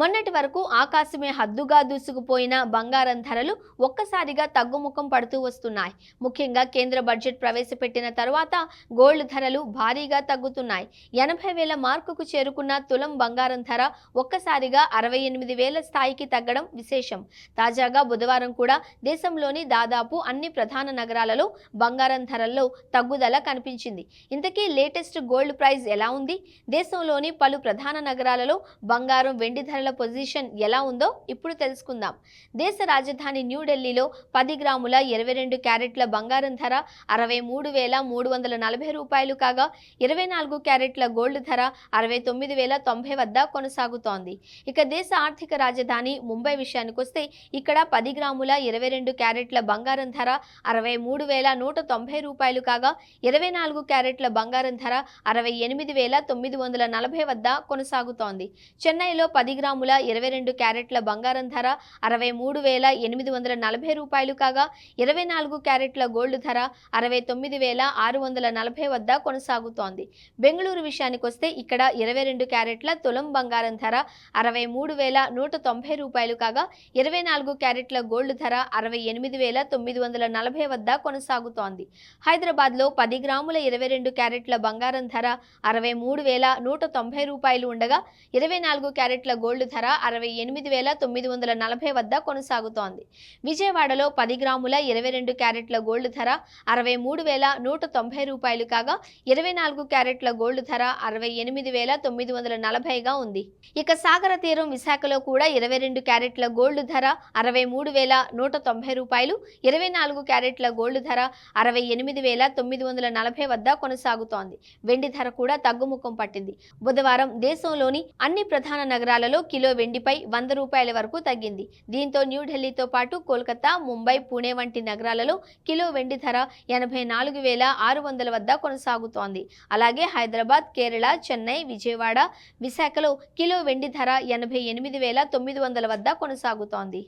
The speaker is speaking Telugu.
మొన్నటి వరకు ఆకాశమే హద్దుగా దూసుకుపోయిన బంగారం ధరలు ఒక్కసారిగా తగ్గుముఖం పడుతూ వస్తున్నాయి. ముఖ్యంగా కేంద్ర బడ్జెట్ ప్రవేశపెట్టిన తరువాత గోల్డ్ ధరలు భారీగా తగ్గుతున్నాయి. 80,000 మార్కుకు చేరుకున్న తులం బంగారం ధర ఒక్కసారిగా 68,000 స్థాయికి తగ్గడం విశేషం. తాజాగా బుధవారం కూడా దేశంలోని దాదాపు అన్ని ప్రధాన నగరాలలో బంగారం ధరల్లో తగ్గుదల కనిపించింది. ఇంతకీ లేటెస్ట్ గోల్డ్ ప్రైస్ ఎలా ఉంది? దేశంలోని పలు ప్రధాన నగరాలలో బంగారం, వెండి ధరల పొజిషన్ ఎలా ఉందో ఇప్పుడు తెలుసుకుందాం. దేశ రాజధాని న్యూఢిల్లీలో 10 గ్రాముల 22 క్యారెట్ల బంగారం ధర 63,340 రూపాయలు కాగా 24 క్యారెట్ల గోల్డ్ ధర 69,090 వద్ద కొనసాగుతోంది. ఇక దేశ ఆర్థిక రాజధాని ముంబై విషయానికొస్తే ఇక్కడ 10 గ్రాముల 22 క్యారెట్ల బంగారం ధర 63,190 రూపాయలు కాగా 24 క్యారెట్ల బంగారం ధర 68,940 వద్ద కొనసాగుతోంది. చెన్నైలో 10 గ్రాముల 22 క్యారెట్ల బంగారం ధర 63,840 రూపాయలు కాగా 24 క్యారెట్ల గోల్డ్ ధర 69,640 వద్ద కొనసాగుతోంది. బెంగళూరు విషయానికొస్తే ఇక్కడ 22 క్యారెట్ల తులం బంగారం ధర 63,190 రూపాయలు కాగా 24 క్యారెట్ల గోల్డ్ ధర 68,940 వద్ద కొనసాగుతోంది. హైదరాబాద్లో 10 గ్రాముల 22 క్యారెట్ల బంగారం ధర 63,190 రూపాయలు ఉండగా 24 క్యారెట్ల గోల్డ్ ధర 68,940 వద్ద కొనసాగుతోంది. విజయవాడలో 10 గ్రాముల 22 క్యారెట్ల గోల్డ్ ధర 63,190 రూపాయలు కాగా 24 క్యారెట్ల గోల్డ్ ధర 68,940గా ఉంది. ఇక సాగర తీరం విశాఖలో కూడా 22 క్యారెట్ల గోల్డ్ ధర 63,190 రూపాయలు, 24 క్యారెట్ల గోల్డ్ ధర 68,940 వద్ద కొనసాగుతోంది. వెండి ధర కూడా తగ్గుముఖం పట్టింది. బుధవారం దేశంలోని అన్ని ప్రధాన నగరాలలో కిలో వెండిపై 100 రూపాయల వరకు తగ్గింది. దీంతో న్యూఢిల్లీతో పాటు కోల్కతా, ముంబై, పుణె వంటి నగరాలలో కిలో వెండి ధర 84,600 వద్ద కొనసాగుతోంది. అలాగే హైదరాబాద్, కేరళ, చెన్నై, విజయవాడ, విశాఖలో కిలో వెండి ధర 88,900 వద్ద కొనసాగుతోంది.